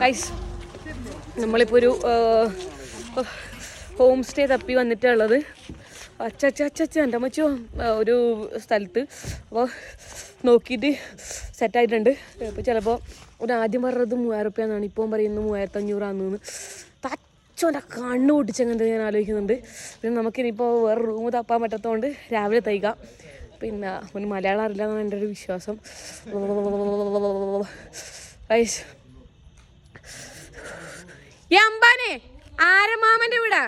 ഗൈസ് നമ്മളിപ്പോൾ ഒരു ഹോം സ്റ്റേ തപ്പി വന്നിട്ടുള്ളത് അച്ഛ എൻ്റെ അമ്മച്ചോ ഒരു സ്ഥലത്ത്. അപ്പോൾ നോക്കിയിട്ട് സെറ്റായിട്ടുണ്ട്. ഇപ്പോൾ ചിലപ്പോൾ ഒരു ആദ്യം പറഞ്ഞത് 3000 റുപ്യാന്നാണ്, ഇപ്പോൾ പറയുന്നത് 3500 തച്ചോൻ്റെ കണ്ണ് പൊട്ടിച്ചെങ്ങനത്തെ ഞാൻ ആലോചിക്കുന്നുണ്ട്. പിന്നെ നമുക്കിനിപ്പോൾ വേറെ റൂം തപ്പാൻ പറ്റാത്തതുകൊണ്ട് രാവിലെ തയ്ക്കാം. പിന്നെ ഒരു മലയാളം അറിയില്ല എന്നാണ് എൻ്റെ ഒരു വിശ്വാസം. ഗൈസ് ഈ അമ്പാനെ ആരമാമൻ്റെ വീടാ?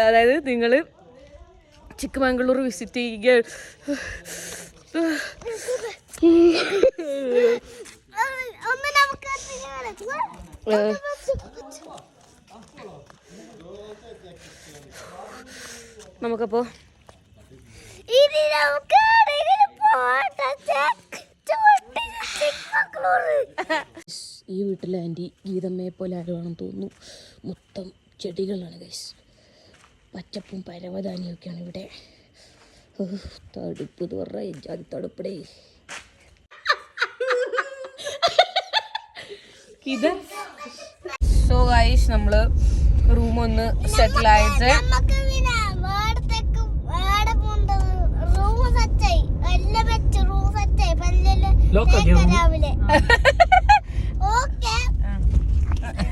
അതായത് നിങ്ങൾ ചിക്കമാംഗ്ലൂർ വിസിറ്റ് ചെയ്യുക. നമുക്കപ്പോ ഈ വീട്ടിലെ ആൻറ്റി ഗീതമ്മയെ പോലെ ആരുവാണെന്ന് തോന്നുന്നു. മൊത്തം ചെടികളാണ് ഗൈസ്. പച്ചപ്പും പരവതാനിയൊക്കെയാണ് ഇവിടെ. തടുപ്പ് തുറ ജാതി തടുപ്പടേ. ഇത് സോ ഗൈസ് നമ്മള് റൂം ഒന്ന് സെറ്റിൽ ആയിട്ട്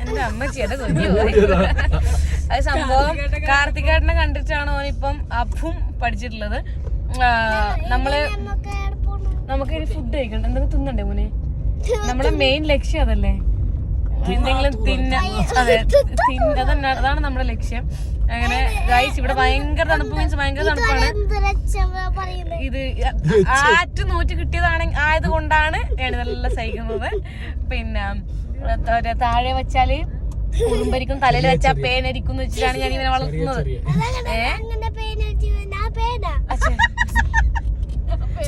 എന്റെ അമ്മച്ചിയുടെ കുഞ്ഞു അത് സംഭവം കാർത്തികേട്ടനെ കണ്ടിട്ടാണ് ഓനിപ്പം അപ്പും പഠിച്ചിട്ടുള്ളത്. നമുക്ക് ഇനി ഫുഡ് കഴിക്കണ്ട, എന്തെങ്കിലും തിന്നണ്ടേ മോനെ? നമ്മളെ മെയിൻ ലക്ഷ്യം അതല്ലേ, എന്തെങ്കിലും അതാണ് നമ്മുടെ ലക്ഷ്യം. അങ്ങനെ ഗൈസ് ഇവിടെ ഭയങ്കര തണുപ്പ്, മീൻസ് ഭയങ്കര തണുപ്പാണ്. ഇത് ആറ്റ് കിട്ടിയതാണെങ്കിൽ ആയതുകൊണ്ടാണ് ഇതെല്ലാം സഹിക്കുന്നത്. പിന്നെ താഴെ വെച്ചാല് ഉറുമ്പരിക്കും, തലയിൽ വെച്ചാ പേനരിക്കും വെച്ചിട്ടാണ് ഞാൻ ഇവനെ വളർത്തുന്നത്.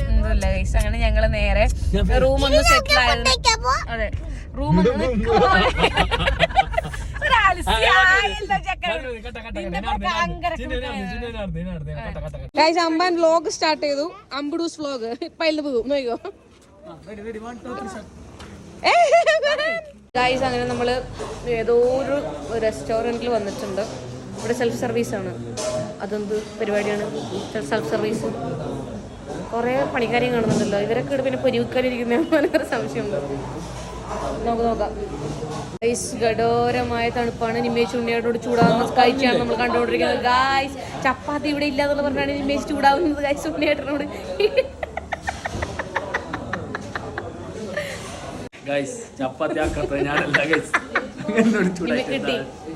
എന്തല്ല ഗൈസ്. അങ്ങനെ ഞങ്ങള് നേരെ റൂമൊന്ന് സെറ്റിൽ ആയത്. അതെ, റൂമൊന്ന് അമ്പാൻ വ്ലോഗ് സ്റ്റാർട്ട് ചെയ്തു. അമ്പുഡൂസ് വ്ലോഗ് ഇപ്പൊ അതിൽ പോകും നോക്കോ ഗൈസ്. അങ്ങനെ നമ്മള് ഏതോ ഒരു റെസ്റ്റോറൻറ്റിൽ വന്നിട്ടുണ്ട്. ഇവിടെ സെൽഫ് സർവീസാണ്. അതെന്ത് പരിപാടിയാണ് സെൽഫ് സർവീസ്? കുറേ പണിക്കാരെയും കാണുന്നുണ്ടല്ലോ. ഇവരൊക്കെ ഇവിടെ പിന്നെ പൊരിവെക്കാനിരിക്കുന്ന സംശയമുണ്ട്. നോക്കാം ഗൈസ്. ഗഡോരമായ തണുപ്പാണ്. നിമേഷ് ഉണ്ണിയോട് ചൂടാവുന്ന കാഴ്ചയാണ് നമ്മൾ കണ്ടുകൊണ്ടിരിക്കുന്നത് ഗൈസ്. ചപ്പാത്തി ഇവിടെ ഇല്ലാന്നുള്ള പറഞ്ഞാണ് നിമേഷ് ചൂടാവുന്നത് ഗൈസ് ഉണ്ണിയേട്ടനോട്. ചപ്പാത്തി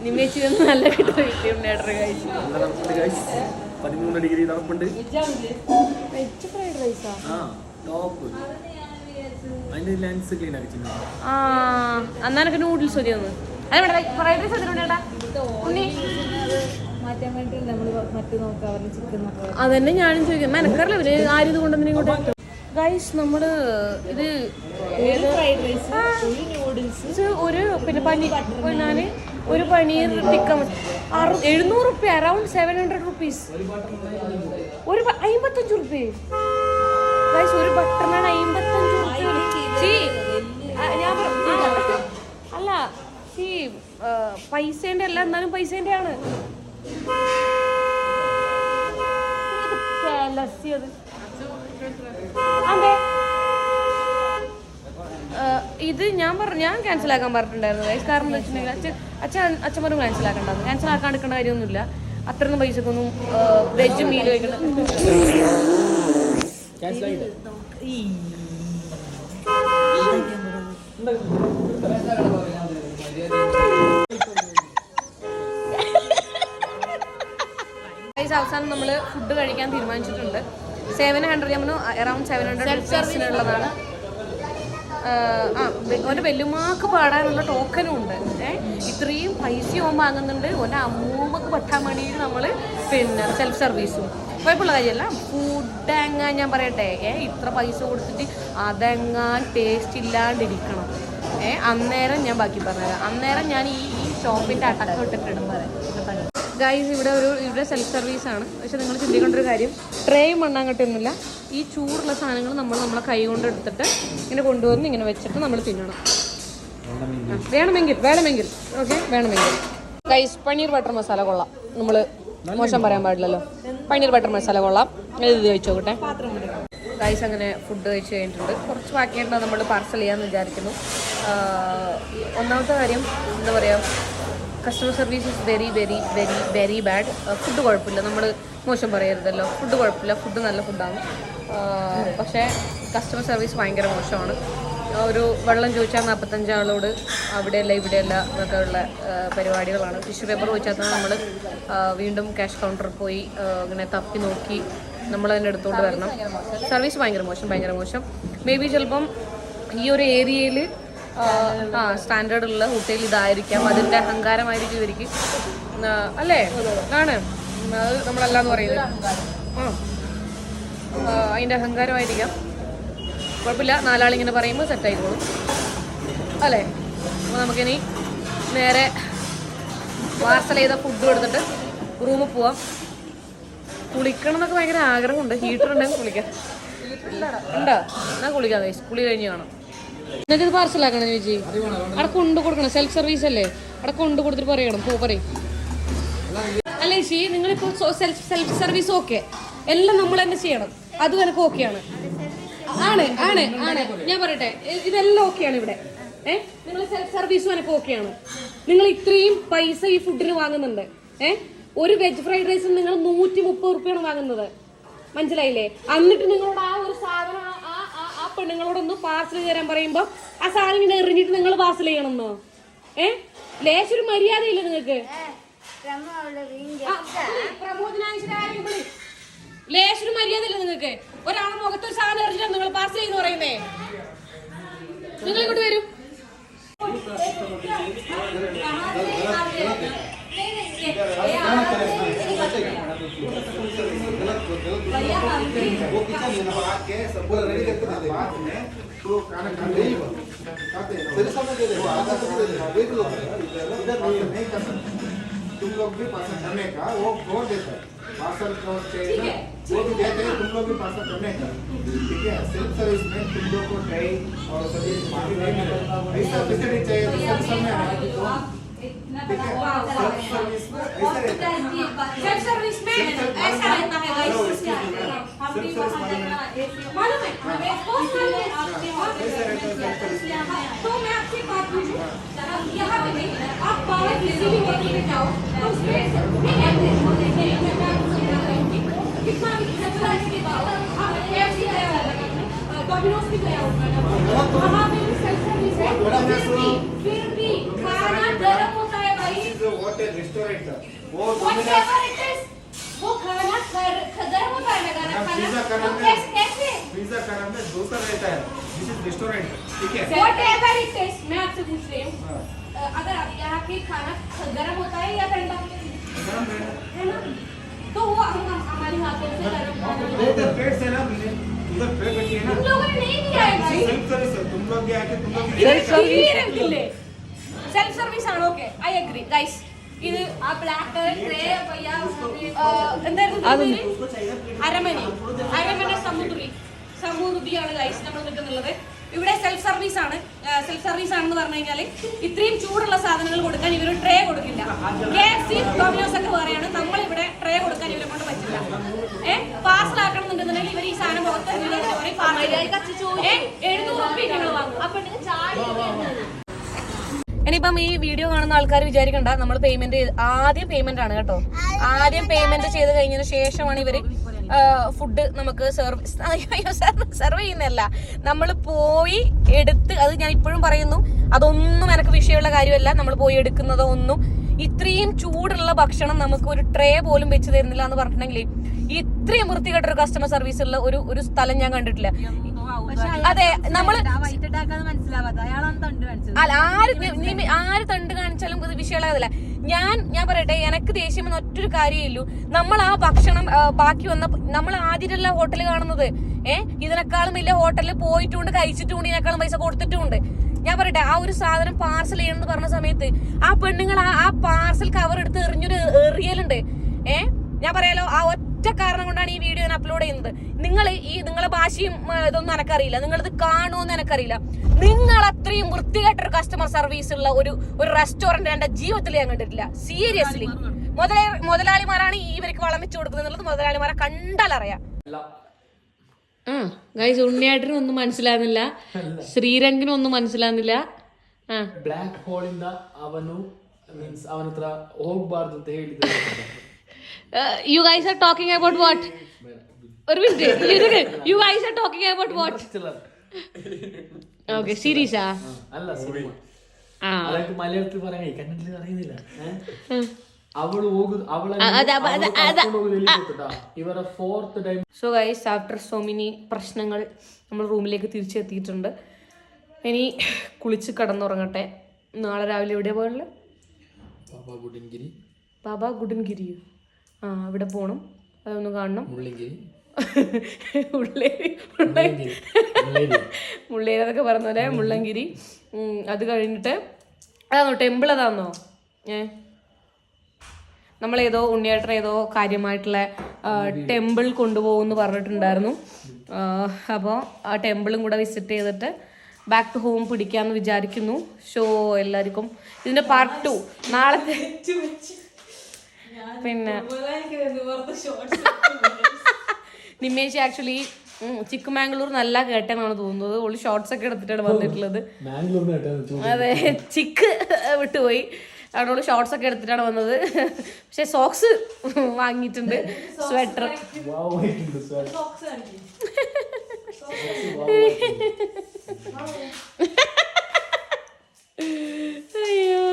നിമേഷ് നല്ല കിട്ടി ഉണ്ണിയേട്ടൻ ഗൈസ്. 13 ഡിഗ്രി തണുപ്പുണ്ട്. വെജ് ഫ്രൈഡ് റൈസാ? അതിന്റെ ലെൻസ് ക്ലീൻ ആക്കി ആ എന്നാ എനിക്ക് നൂഡിൽസ് മതി ഒന്ന് അതെ ഫ്രൈഡ് റൈസ് അതിനുണ്ടേട്ടാ ഉണ്ണി മാറ്റാൻ വേണ്ടി നമ്മൾ മറ്റു നോക്കാം അവരുടെ ചിക്കൻ നോക്കാം. അതന്നെ ഞാനും ചോദിക്കാം മെനക്കറില്ല ഇവര് ആരും ഇത് കൊണ്ടുവന്നിട്ട് ഇങ്ങോട്ട് ഗൈസ് നമ്മള് ഇത് ഫ്രൈഡ് റൈസ്, ഒരു നൂഡിൽസ്, ഒരു പിന്നെ ഞാന് ഒരു പനീർ ടിക്ക 700 റുപ്യ, അറൌണ്ട് 700 റുപ്പീസ്. ഒരു 55 റുപ്യ ഗൈസ്, ഒരു ബട്ടർ നാൻ 55 റുപ്യ. ഞാൻ അല്ല പൈസേന്റെ അല്ല, എന്നാലും പൈസേന്റെ ആണ്. അതെ ഇത് ഞാൻ ക്യാൻസൽ ആക്കാൻ പറഞ്ഞിട്ടുണ്ടായിരുന്നു ഗൈസ്. കാരണം എന്താ വെച്ചിട്ടുണ്ടെങ്കിൽ അച്ഛന്മാരും ക്യാൻസൽ ആക്കണ്ടായിരുന്നു. ക്യാൻസൽ ആക്കാൻ എടുക്കേണ്ട കാര്യമൊന്നുമില്ല. അത്രയൊന്നും പൈസക്കൊന്നും വെജ് മീൽ കഴിക്കണം. അവസാനം നമ്മൾ ഫുഡ് കഴിക്കാൻ തീരുമാനിച്ചിട്ടുണ്ട്. 700 നമ്മൾ അറൌണ്ട് 700 ഉള്ളതാണ്. ഓൻ്റെ വെല്ലുമാക്ക് പാടാനുള്ള ടോക്കനും ഉണ്ട്. ഇത്രയും പൈസയും വാങ്ങുന്നുണ്ട്. ഓൻ്റെ അമ്മൂമ്മക്ക് പറ്റാൻ വേണ്ടിയിട്ട് നമ്മൾ പിന്നെ സെൽഫ് സർവീസും കുഴപ്പമുള്ള കാര്യമല്ല. ഫുഡ് എങ്ങാൻ ഞാൻ പറയട്ടെ, ഇത്ര പൈസ കൊടുത്തിട്ട് അതെങ്ങാൻ ടേസ്റ്റ് ഇല്ലാണ്ടിരിക്കണം. അന്നേരം ഞാൻ ബാക്കി പറഞ്ഞുതരാം. അന്നേരം ഞാൻ ഈ ഷോപ്പിൻ്റെ അടക്കം ഇട്ടിട്ടിടും പറയാം ഗൈസ്. ഇവിടെ സെൽഫ് സർവീസാണ്. പക്ഷെ നിങ്ങൾ ചിന്തിക്കേണ്ടൊരു കാര്യം, ട്രേയും മണ്ണാങ്കട്ടൊന്നുമില്ല. ഈ ചൂടുള്ള സാധനങ്ങൾ നമ്മളെ കൈ കൊണ്ട് എടുത്തിട്ട് ഇങ്ങനെ കൊണ്ടുവന്ന് ഇങ്ങനെ വെച്ചിട്ട് നമ്മൾ തിന്നണം. വേണമെങ്കിൽ ഓക്കെ, വേണമെങ്കിൽ. ഗൈസ് പനീർ ബട്ടർ മസാല കൊള്ളാം. നമ്മൾ മോശം പറയാൻ പാടില്ലല്ലോ. പനീർ ബട്ടർ മസാല കൊള്ളാം. ഇത് കഴിച്ചോക്കട്ടെ ഗൈസ്. അങ്ങനെ ഫുഡ് കഴിച്ച് കഴിഞ്ഞിട്ടുണ്ട്. കുറച്ച് ബാക്കിയായിട്ട് നമ്മൾ പാർസൽ ചെയ്യാമെന്ന് വിചാരിക്കുന്നു. ഒന്നാമത്തെ കാര്യം എന്താ പറയുക, customer service is very very very very bad. Food കുഴപ്പമില്ല, നമ്മൾ മോശം പറയരുതല്ലോ. ഫുഡ് കുഴപ്പമില്ല, ഫുഡ് നല്ല ഫുഡാണ്. പക്ഷേ കസ്റ്റമർ സർവീസ് ഭയങ്കര മോശമാണ്. ഒരു വെള്ളം ചോദിച്ചാൽ 45 ആളോട് അവിടെയല്ല ഇവിടെയല്ല എന്നൊക്കെ ഉള്ള പരിപാടികളാണ്. ടിഷ്യൂ പേപ്പർ ചോദിച്ചാൽ തന്നെ നമ്മൾ വീണ്ടും ക്യാഷ് കൗണ്ടറിൽ പോയി ഇങ്ങനെ തപ്പി നോക്കി നമ്മളതിൻ്റെ അടുത്തോണ്ട് വരണം. സർവീസ് ഭയങ്കര മോശം. മേ ബി ചിലപ്പം ഈ ഒരു ഏരിയയിൽ സ്റ്റാൻഡേർഡ് ഉള്ള ഹോട്ടൽ ഇതായിരിക്കാം. അതിൻ്റെ അഹങ്കാരമായിരിക്കും ഇവർക്ക്, അല്ലേ? ആണ് അത് നമ്മളല്ലാന്ന് പറയുന്നത്. അതിൻ്റെ അഹങ്കാരമായിരിക്കാം. കുഴപ്പമില്ല, 4 ആളിങ്ങനെ പറയുമ്പോൾ സെറ്റായിക്കോളും, അല്ലേ? അപ്പോൾ നമുക്കിനി നേരെ പാർസൽ ചെയ്ത ഫുഡ് എടുത്തിട്ട് റൂമിൽ പോവാം. കുളിക്കണം എന്നൊക്കെ ഭയങ്കര ആഗ്രഹമുണ്ട്. ഹീറ്റർ ഉണ്ടെങ്കിൽ കുളിക്കാം. ഉണ്ടോ? എന്നാൽ കുളിക്കാം ഗൈസ്. കുളി കഴിഞ്ഞ് കാണാം. എന്നിട്ട് ഇത് പാർസലാക്കണം ചേച്ചി. അവിടെ കൊണ്ടു കൊടുക്കണം. സെൽഫ് സർവീസ് അല്ലേ, അവിടെ കൊണ്ടു കൊടുത്തിട്ട് പറയണം. പറയും അല്ലേ ചേച്ചി? നിങ്ങളിപ്പോൾ സെൽഫ് സർവീസ് ഓക്കെ, എല്ലാം നമ്മൾ തന്നെ ചെയ്യണം. അതും എനിക്ക് ഓക്കെയാണ്. ആണ് ഞാൻ പറയട്ടെ, ഇതെല്ലാം ഓക്കെയാണ് ഇവിടെ. നിങ്ങൾ സെൽഫ് സർവീസും എനിക്ക് ഓക്കെയാണ്. നിങ്ങൾ ഇത്രയും പൈസ ഈ ഫുഡിന് വാങ്ങുന്നുണ്ട്. ഒരു വെജ് ഫ്രൈഡ് റൈസിന് നിങ്ങൾ 130 റുപ്യാണ് വാങ്ങുന്നത്. മനസ്സിലായില്ലേ? എന്നിട്ട് നിങ്ങളോട് ആ ഒരു സാധനം ആ പെണ്ണുങ്ങളോടൊന്ന് പാർസൽ തരാൻ പറയുമ്പോൾ ആ സാധനം ഇങ്ങനെ എറിഞ്ഞിട്ട് നിങ്ങൾ പാർസൽ ചെയ്യണമെന്നോ? ലേശൊരു മര്യാദയില്ല നിങ്ങൾക്ക്? ലേശൊരു മര്യാദ ഇല്ല നിങ്ങൾക്ക്? ഒരാളെ മുഖത്തൊരു സാധനം എറിഞ്ഞിട്ടാണ് നിങ്ങൾ പാർസൽ ചെയ്യുന്ന പറയുന്നേ. നിങ്ങൾ ഇങ്ങോട്ട് വരും. तुम लोग भी पार्सल करने का वो फोन देता है, पार्सल कोड चाहिए वो भी देते हैं, तुम लोग भी पार्सल करने का, ठीक है? सेल्फ सर्विस में तुम लोग को ट्रेन और सभी मार्केट नहीं मिलेगा। ऐसा फैसिलिटी चाहिए तो सब समय है, ठीक है? सेल्फ सर्विस में ऐसा रहता है। सेल्फ सर्विस में ऐसा रहता है गाइस। मालूम है? तो मैं आपसे एक बात पूछूं, यहाँ पे नहीं, आप बाहर किसी भी होटल में जाओ तो उसमें कितना भी खर्चा के बाद आप KFC गया होगा, डोमिनोज भी गया होगा, वहाँ पे भी सेल्फ सर्विस है। फिर भी खाना गर्म होता है भाई। होटल रेस्टोरेंट वो वो खाना गर्म होता है, खाना कैसे पिज्जा खाना में डोसा रहता है, दिस इज रेस्टोरेंट, ठीक है? Whatever it is, मैं आपसे पूछ रही हूँ, अगर आप यहाँ के खाना गर्म होता है या ठंडा गरम रहना है ना, तो वो हमारे हाथों से गर्म खाना इधर प्लेट्स है ना, इधर प्लेट रखी है ना, तुम लोगों ने नहीं दिया है भाई। सेल्फ सर्विस है, तुम लोग भी आके तुम लोग भी സെൽഫ് സർവീസ് ആണ്. Okay, I agree guys. ഇത് ആ ബ്ലാക്ക് ട്രേ എന്തായിരുന്നു അരമന സമുദ്രിയാണ് ഗൈസ് നമ്മൾ നിൽക്കുന്നുള്ളത്. ഇവിടെ സെൽഫ് സർവീസ് ആണ്. സെൽഫ് സർവീസ് ആണെന്ന് പറഞ്ഞു കഴിഞ്ഞാൽ ഇത്രയും ചൂടുള്ള സാധനങ്ങൾ കൊടുക്കാൻ ഇവർ ട്രേ കൊടുക്കില്ല. KFC, ഡൊമിനോസ് ഒക്കെ പറയാണ്, നമ്മളിവിടെ ട്രേ കൊടുക്കാൻ ഇവരെ കൊണ്ട് പറ്റില്ല. പാർസൽ ആക്കണം എന്നുണ്ടെന്നുണ്ടെങ്കിൽ ഇവർ ഈ സാധനം പുറത്ത് 700 റുപ്പീ നിങ്ങൾ വാങ്ങും. അപ്പൊ ഇനിയിപ്പം ഈ വീഡിയോ കാണുന്ന ആൾക്കാർ വിചാരിക്കണ്ട നമ്മൾ ആദ്യം പേയ്മെന്റ് ആണ് കേട്ടോ. ആദ്യം പേയ്മെന്റ് ചെയ്ത് കഴിഞ്ഞതിന് ശേഷമാണ് ഇവര് ഫുഡ് നമുക്ക് സെർവ് ചെയ്യുന്നതല്ല. നമ്മൾ പോയി എടുത്ത്, അത് ഞാൻ ഇപ്പോഴും പറയുന്നു, അതൊന്നും എനിക്ക് വിഷയമുള്ള കാര്യമല്ല. നമ്മൾ പോയി എടുക്കുന്നതോ ഒന്നും. ഇത്രയും ചൂടുള്ള ഭക്ഷണം നമുക്ക് ഒരു ട്രേ പോലും വെച്ച് തരുന്നില്ല എന്ന് പറഞ്ഞിട്ടുണ്ടെങ്കിൽ ഇത്രയും വൃത്തികെട്ടൊരു കസ്റ്റമർ സർവീസ് ഉള്ള ഒരു സ്ഥലം ഞാൻ കണ്ടിട്ടില്ല. അതെ, നമ്മള് അല്ല ആര് തണ്ട് കാണിച്ചാലും ഇത് വിഷയമുള്ളതല്ല. ഞാൻ പറയട്ടെ, എനിക്ക് ദേഷ്യം എന്ന ഒറ്റൊരു കാര്യമില്ലു. നമ്മൾ ആ ഭക്ഷണം ബാക്കി വന്ന, നമ്മൾ ആദ്യമല്ല ഹോട്ടൽ കാണുന്നത്. ഇതിനേക്കാളും വലിയ ഹോട്ടലിൽ പോയിട്ടുണ്ട്, കഴിച്ചിട്ടുണ്ട്, ഇതിനേക്കാളും പൈസ കൊടുത്തിട്ടുമുണ്ട്. ഞാൻ പറയട്ടെ, ആ ഒരു സാധനം പാർസൽ ചെയ്യണമെന്ന് പറഞ്ഞ സമയത്ത് ആ പെണ്ണുങ്ങൾ ആ പാർസൽ കവർ എടുത്ത് എറിഞ്ഞൊരു എറിയലുണ്ട്. ഞാൻ പറയാലോ, ആ ഒറ്റ കാരണം കൊണ്ടാണ് ഈ വീഡിയോ ഞാൻ അപ്ലോഡ് ചെയ്യുന്നത്. നിങ്ങളെ ഭാഷയും ഇതൊന്നും എനക്കറിയില്ല, നിങ്ങളിത് കാണുമെന്ന് എനക്കറിയില്ല. നിങ്ങൾ അത്രയും വൃത്തികെട്ടൊരു കസ്റ്റമർ സർവീസ് ഉള്ള ഒരു റെസ്റ്റോറന്റ് എന്റെ ജീവിതത്തിൽ ഞാൻ കണ്ടിട്ടില്ല. സീരിയസ്ലി, മുതലാളിമാരാണ് ഇവർക്ക് വളം വെച്ച് കൊടുക്കുന്നത് എന്നുള്ളത് മുതലാളിമാരെ കണ്ടാൽ അറിയാം. ഗൈസ്, ഉണ്ണിയേട്ടനും ഒന്നും മനസ്സിലാകുന്നില്ല, ശ്രീരംഗിനും ഒന്നും മനസ്സിലാകുന്നില്ല. ಬ್ಲ್ಯಾಕ್ ಹೋಲ್ ಇಂದ ಅವನು ಮೀನ್ಸ್ ಅವನ ಹತ್ರ ಹೋಗ್ಬಾರ್ದು ಅಂತ ಹೇಳಿದ್ರು. You guys are talking about what? ഒരു minute, you guys are talking about what? Okay, series ആ? അല്ല, സിനിമ. അതൊക്കെ മലയാളത്തിൽ പറയാൻ കന്നഡത്തിൽ അറിയുന്നില്ല. അവള് ഇവരുടെ 4th time. So guys, after so many പ്രശ്നങ്ങൾ നമ്മൾ റൂമിലേക്ക് തിരിച്ചെത്തിയിട്ടുണ്ട്. ഇനി കുളിച്ച് കിടന്നുറങ്ങട്ടെ. നാളെ രാവിലെ എവിടെയാ പോയുള്ളത്? ബാബ ഗുഡൻഗിരി. അവിടെ പോകണം, അതൊന്ന് കാണണം. മുള്ളേരി എന്നൊക്കെ പറഞ്ഞ പോലെ മുള്ളങ്കിരി. അത് കഴിഞ്ഞിട്ട് അതാണോ ടെമ്പിൾ? അതാണോ നമ്മളേതോ ഉണ്ണിയേട്ടൻ ഏതോ കാര്യമായിട്ടുള്ള ടെമ്പിൾ കൊണ്ടുപോകുമെന്ന് പറഞ്ഞിട്ടുണ്ടായിരുന്നു. അപ്പോൾ ആ ടെമ്പിളും കൂടെ വിസിറ്റ് ചെയ്തിട്ട് ബാക്ക് ടു ഹോം പിടിക്കാമെന്ന് വിചാരിക്കുന്നു. ഷോ എല്ലാവർക്കും ഇതിൻ്റെ പാർട്ട് 2 നാളത്തെ. പിന്നെ നിമേഷ് ആക്ച്വലി ചിക്കമാംഗ്ലൂർ നല്ല കേട്ടെന്നാണ് തോന്നുന്നത്. ഓള് ഷോർട്സ് ഒക്കെ എടുത്തിട്ടാണ് വന്നിട്ടുള്ളത്. അതെ, ചിക്ക് വിട്ടുപോയി. അവിടെ ഷോർട്സ് ഒക്കെ എടുത്തിട്ടാണ് വന്നത്. പക്ഷെ സോക്സ് വാങ്ങിയിട്ടുണ്ട്, സ്വെറ്റർ. അയ്യോ,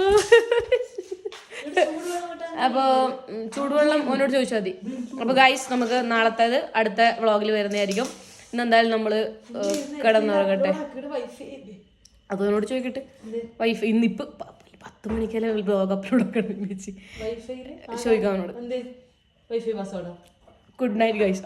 അപ്പോൾ ചൂടുവെള്ളം ഓനോട് ചോദിച്ചാൽ മതി. അപ്പോൾ ഗൈസ്, നമുക്ക് നാളത്തേത് അടുത്ത വ്ളോഗിൽ വരുന്നതായിരിക്കും. ഇന്നെന്തായാലും നമ്മൾ കിടന്നുറങ്ങട്ടെ. അതോനോട് ചോദിക്കട്ടെ. വൈഫൈ ഇന്നിപ്പോൾ 10 മണിക്കല്ലേ വ്ളോഗ് അപ്ലോഡ് ഒക്കെ ചോദിക്കാം അവനോട്. Good night guys.